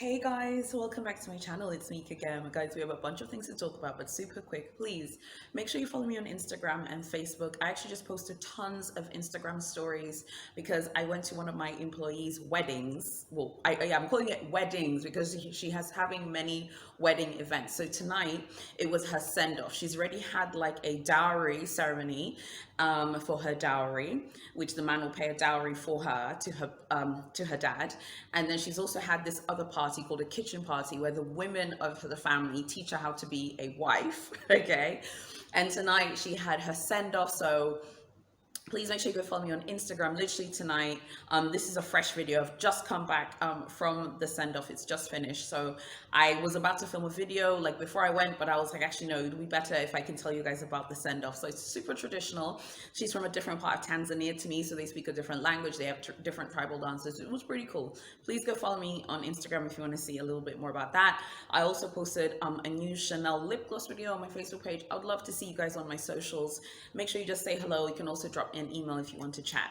Hey guys, welcome back to my channel. It's me again. Guys, we have a bunch of things to talk about, but super quick, please make sure you follow me on Instagram and Facebook. I actually just posted tons of Instagram stories because I went to one of my employees' weddings. Well, I'm calling it weddings because she has having many wedding events. So tonight it was her send-off. She's already had like a dowry ceremony for her dowry, which the man will pay a dowry for her to her dad, and then she's also had this other party called a kitchen party where the women of the family teach her how to be a wife. Okay, and tonight she had her send off. So please make sure you go follow me on Instagram literally tonight. This is a fresh video. I've just come back from the send-off. It's just finished. So I was about to film a video like before I went, but I was like, actually, no, it'd be better if I can tell you guys about the send-off. So it's super traditional. She's from a different part of Tanzania to me, so they speak a different language. They have different tribal dances. It was pretty cool. Please go follow me on Instagram if you want to see a little bit more about that. I also posted a new Chanel lip gloss video on my Facebook page. I would love to see you guys on my socials. Make sure you just say hello. You can also drop an email if you want to chat.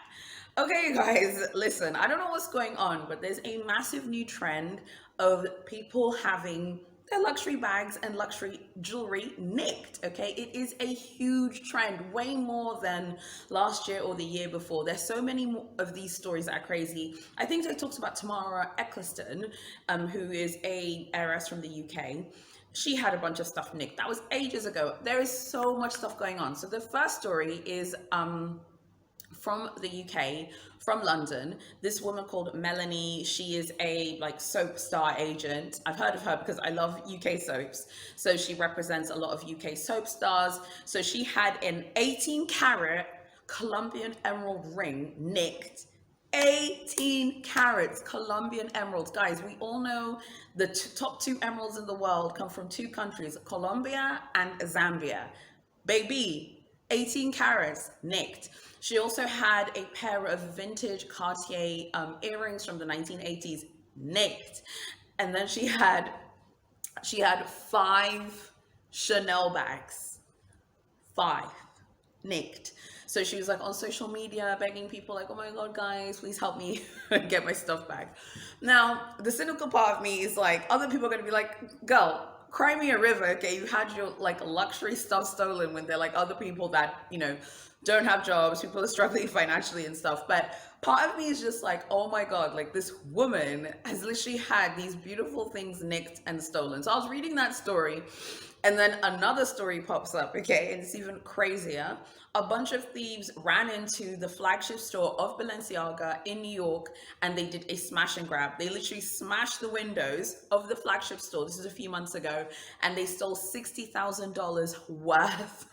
Okay, guys, listen, I don't know what's going on, but there's a massive new trend of people having their luxury bags and luxury jewelry nicked. Okay, it is a huge trend, way more than last year or the year before. There's so many of these stories that are crazy. I think they talked about Tamara Eccleston, who is a heiress from the UK. She had a bunch of stuff nicked. That was ages ago. There is so much stuff going on. So the first story is from the UK, from London. This woman called Melanie. She is a like soap star agent. I've heard of her because I love UK soaps. So she represents a lot of UK soap stars. So she had an 18-carat Colombian emerald ring nicked. 18 carats Colombian emeralds. Guys, we all know the top two emeralds in the world come from two countries, Colombia and Zambia. Baby, 18 carats nicked. She also had a pair of vintage Cartier earrings from the 1980s nicked. And then she had 5 Chanel bags. 5 nicked. So she was like on social media begging people like, oh my God, guys, please help me get my stuff back. Now, the cynical part of me is like, other people are going to be like, girl, cry me a river. Okay, you had your like luxury stuff stolen when they're like other people that, you know, don't have jobs, people are struggling financially and stuff. But part of me is just like, oh my God, like this woman has literally had these beautiful things nicked and stolen. So I was reading that story and then another story pops up, okay, and it's even crazier. A bunch of thieves ran into the flagship store of Balenciaga in New York and they did a smash and grab. They literally smashed the windows of the flagship store. This is a few months ago, and they stole $60,000 worth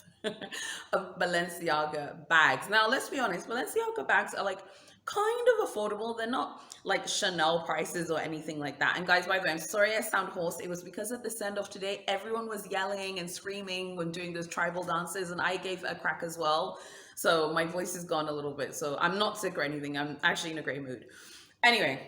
of Balenciaga bags. Now, let's be honest, Balenciaga bags are like kind of affordable. They're not like Chanel prices or anything like that. And guys, by the way, I'm sorry I sound hoarse. It was because at the send-off today, everyone was yelling and screaming when doing those tribal dances, and I gave a crack as well. So my voice is gone a little bit. So I'm not sick or anything. I'm actually in a great mood. Anyway,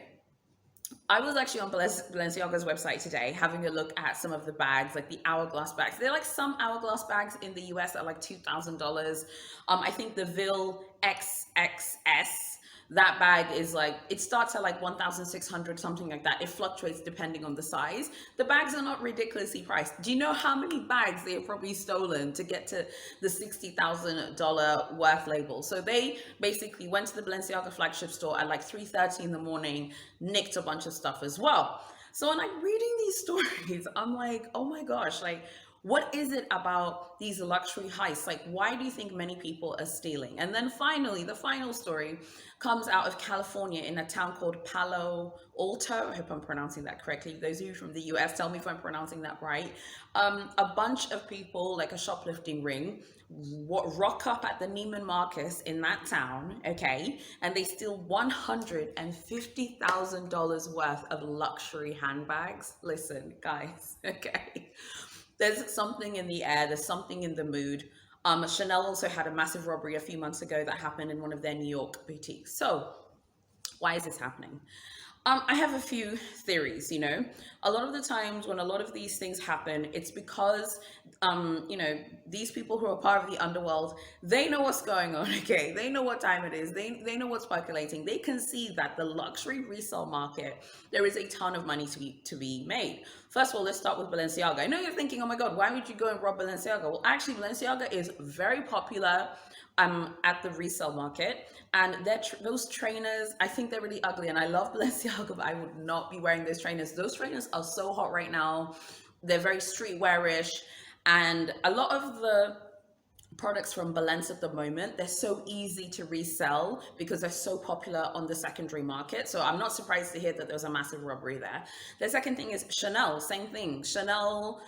I was actually on Balenciaga's website today having a look at some of the bags, like the hourglass bags. There are like some hourglass bags in the US at like $2,000. I think the Ville XXS, that bag is like, it starts at like 1,600, something like that. It fluctuates depending on the size. The bags are not ridiculously priced. Do you know how many bags they have probably stolen to get to the $60,000 worth label? So they basically went to the Balenciaga flagship store at like 3:30 in the morning, nicked a bunch of stuff as well. So when I'm reading these stories, I'm like, oh my gosh, like, what is it about these luxury heists? Like, why do you think many people are stealing? And then finally, the final story comes out of California in a town called Palo Alto. I hope I'm pronouncing that correctly. Those of you from the US, tell me if I'm pronouncing that right. A bunch of people, like a shoplifting ring, rock up at the Neiman Marcus in that town, okay, and they steal $150,000 worth of luxury handbags. Listen, guys, okay. There's something in the air, there's something in the mood. Chanel also had a massive robbery a few months ago that happened in one of their New York boutiques. So why is this happening? I have a few theories, you know. A lot of the times when a lot of these things happen, it's because, you know, these people who are part of the underworld, they know what's going on, okay? They know what time it is. They know what's percolating. They can see that the luxury resale market, there is a ton of money to be made. First of all, let's start with Balenciaga. I know you're thinking, oh my God, why would you go and rob Balenciaga? Well, actually, Balenciaga is very popular at the resale market, and those trainers, I think they're really ugly, and I love Balenciaga, but I would not be wearing those trainers. Those trainers are so hot right now. They're very streetwearish, and a lot of the products from Balance at the moment, they're so easy to resell because they're so popular on the secondary market. So I'm not surprised to hear that there's a massive robbery there. The second thing is Chanel, same thing. Chanel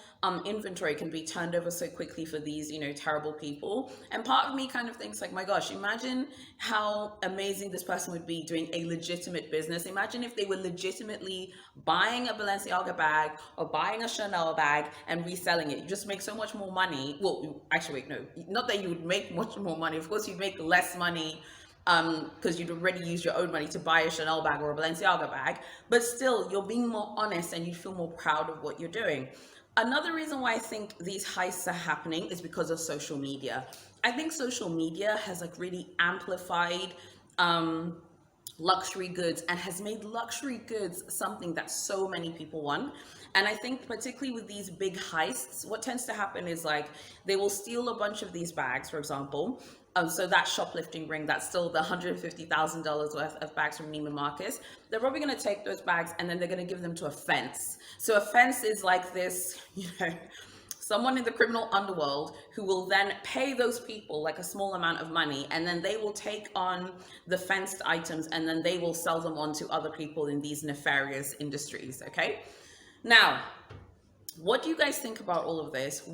inventory can be turned over so quickly for these, you know, terrible people. And part of me kind of thinks like, my gosh, imagine how amazing this person would be doing a legitimate business. Imagine if they were legitimately buying a Balenciaga bag or buying a Chanel bag and reselling it. You just make so much more money. Well, actually, wait, no, not that you would make much more money. Of course, you'd make less money because you'd already used your own money to buy a Chanel bag or a Balenciaga bag, but still you're being more honest and you feel more proud of what you're doing. Another reason why I think these heists are happening is because of social media. I think social media has like really amplified luxury goods and has made luxury goods something that so many people want. And I think particularly with these big heists, what tends to happen is like they will steal a bunch of these bags, for example. So that shoplifting ring, that's still the $150,000 worth of bags from Neiman Marcus. They're probably going to take those bags and then they're going to give them to a fence. So a fence is like this, you know, someone in the criminal underworld who will then pay those people like a small amount of money, and then they will take on the fenced items and then they will sell them on to other people in these nefarious industries. Okay, now what do you guys think about all of this?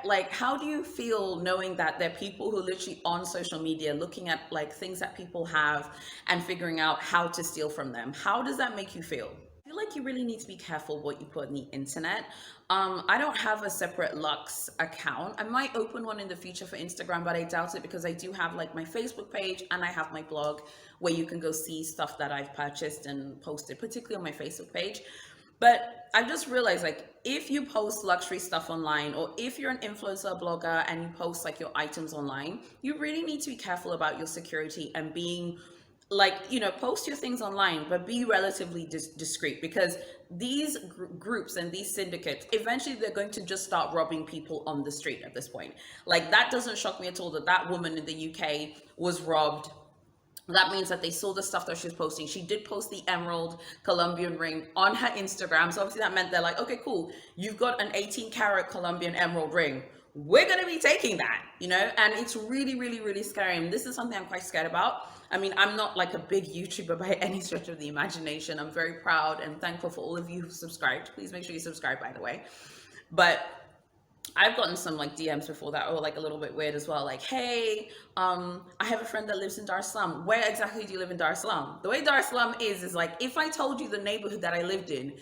Like, how do you feel knowing that there are people who are literally on social media looking at like things that people have and figuring out how to steal from them? How does that make you feel? I feel like you really need to be careful what you put on the internet. I don't have a separate Lux account. I might open one in the future for Instagram, but I doubt it because I do have like my Facebook page and I have my blog where you can go see stuff that I've purchased and posted, particularly on my Facebook page. But I've just realized like if you post luxury stuff online, or if you're an influencer blogger and you post like your items online, you really need to be careful about your security and being like, you know, post your things online, but be relatively discreet, because these groups and these syndicates, eventually they're going to just start robbing people on the street at this point. Like, that doesn't shock me at all that that woman in the UK was robbed. That means that they saw the stuff that she was posting. She did post the emerald Colombian ring on her Instagram. So obviously that meant they're like, okay, cool. You've got an 18 karat Colombian emerald ring. We're going to be taking that, you know? And it's really, really, really scary. And this is something I'm quite scared about. I mean, I'm not like a big YouTuber by any stretch of the imagination. I'm very proud and thankful for all of you who subscribed. Please make sure you subscribe, by the way. But I've gotten some like DMs before that are like a little bit weird as well. Like, hey, I have a friend that lives in Dar es Salaam. Where exactly do you live in Dar es Salaam? The way Dar es Salaam is like, if I told you the neighborhood that I lived in,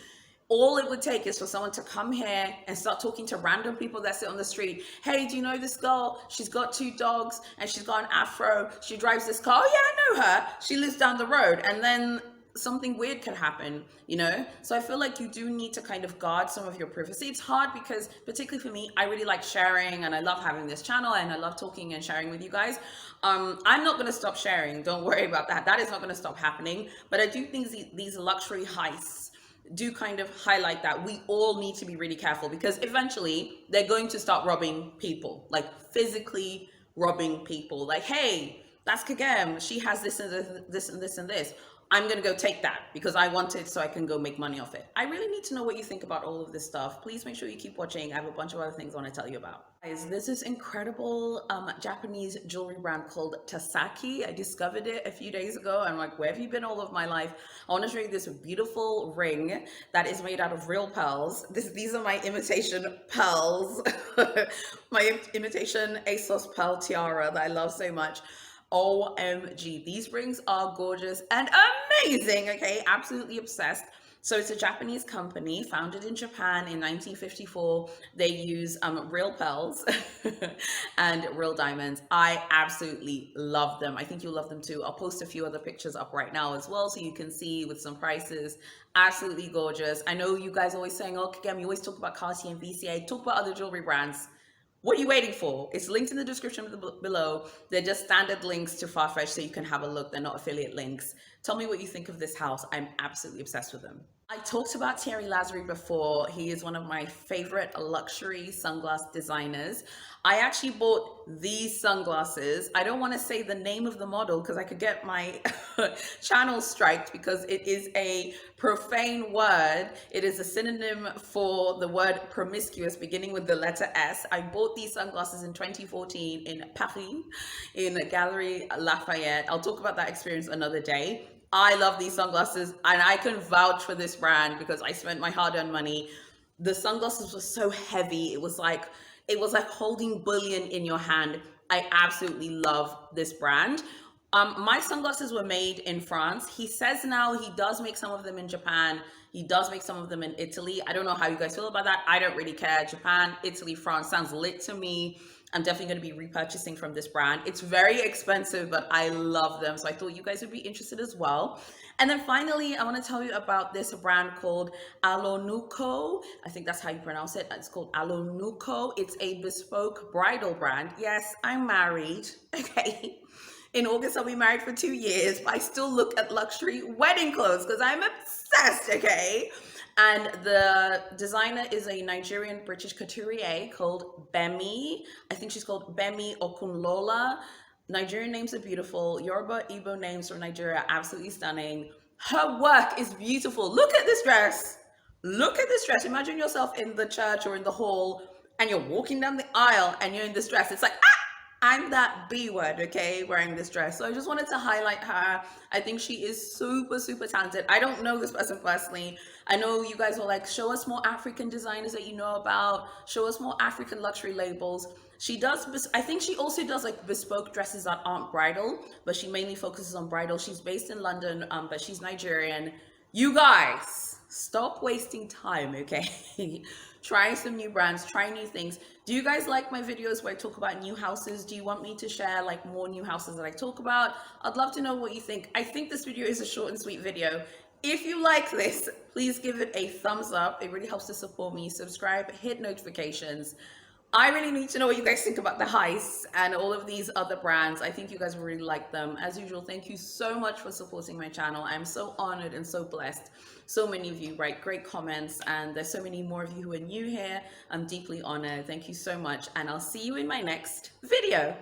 all it would take is for someone to come here and start talking to random people that sit on the street. Hey, do you know this girl? She's got 2 dogs and she's got an afro. She drives this car. Oh yeah, I know her. She lives down the road. And then something weird could happen, you know? So I feel like you do need to kind of guard some of your privacy. It's hard because, particularly for me, I really like sharing and I love having this channel and I love talking and sharing with you guys. I'm not going to stop sharing. Don't worry about that. That is not going to stop happening. But I do think these luxury heists do kind of highlight that we all need to be really careful, because eventually they're going to start robbing people, like physically robbing people. Like, hey, that's Kagem. She has this and this and this and this. I'm going to go take that because I want it so I can go make money off it. I really need to know what you think about all of this stuff. Please make sure you keep watching. I have a bunch of other things I want to tell you about. Guys, there's this incredible Japanese jewelry brand called Tasaki. I discovered it a few days ago. I'm like, where have you been all of my life? I want to show you this beautiful ring that is made out of real pearls. These are my imitation pearls. My imitation ASOS pearl tiara that I love so much. OMG, these rings are gorgeous and amazing. Okay, absolutely obsessed. So it's a Japanese company founded in Japan in 1954. They use real pearls and real diamonds. I absolutely love them. I think you'll love them too. I'll post a few other pictures up right now as well so you can see with some prices. Absolutely gorgeous. I know you guys always saying, oh, again, you always talk about Cartier and VCA. Talk about other jewelry brands. What are you waiting for? It's linked in the description below. They're just standard links to Farfetch so you can have a look. They're not affiliate links. Tell me what you think of this house. I'm absolutely obsessed with them. I talked about Thierry Lasry before. He is one of my favorite luxury sunglass designers. I actually bought these sunglasses. I don't want to say the name of the model because I could get my channel striked because it is a profane word. It is a synonym for the word promiscuous beginning with the letter S. I bought these sunglasses in 2014 in Paris in Galerie Lafayette. I'll talk about that experience another day. I love these sunglasses and I can vouch for this brand because I spent my hard-earned money. The sunglasses were so heavy. It was like holding bullion in your hand. I absolutely love this brand. My sunglasses were made in France. He says now he does make some of them in Japan. He does make some of them in Italy. I don't know how you guys feel about that. I don't really care. Japan, Italy, France sounds lit to me. I'm definitely going to be repurchasing from this brand. It's very expensive, but I love them. So I thought you guys would be interested as well. And then finally, I want to tell you about this brand called Alonuko. I think that's how you pronounce it. It's called Alonuko. It's a bespoke bridal brand. Yes, I'm married. Okay. In August, I'll be married for 2 years, but I still look at luxury wedding clothes because I'm obsessed, okay? And the designer is a Nigerian British couturier called Gbemi. I think she's called Gbemi Okunlola. Nigerian names are beautiful. Yoruba, Igbo names from Nigeria are absolutely stunning. Her work is beautiful. Look at this dress. Look at this dress. Imagine yourself in the church or in the hall and you're walking down the aisle and you're in this dress. It's like, I'm that B word, okay, wearing this dress. So I just wanted to highlight her. I think she is super, super talented. I don't know this person personally. I know you guys are like, show us more African designers that you know about. Show us more African luxury labels. She does, I think she also does like bespoke dresses that aren't bridal, but she mainly focuses on bridal. She's based in London, but she's Nigerian. You guys, stop wasting time, okay? Try some new brands, try new things. Do you guys like my videos where I talk about new houses? Do you want me to share like more new houses that I talk about? I'd love to know what you think. I think this video is a short and sweet video. If you like this, please give it a thumbs up. It really helps to support me. Subscribe, hit notifications. I really need to know what you guys think about the Heists and all of these other brands. I think you guys will really like them. As usual, thank you so much for supporting my channel. I'm so honored and so blessed. So many of you write great comments, and there's so many more of you who are new here. I'm deeply honored. Thank you so much, and I'll see you in my next video.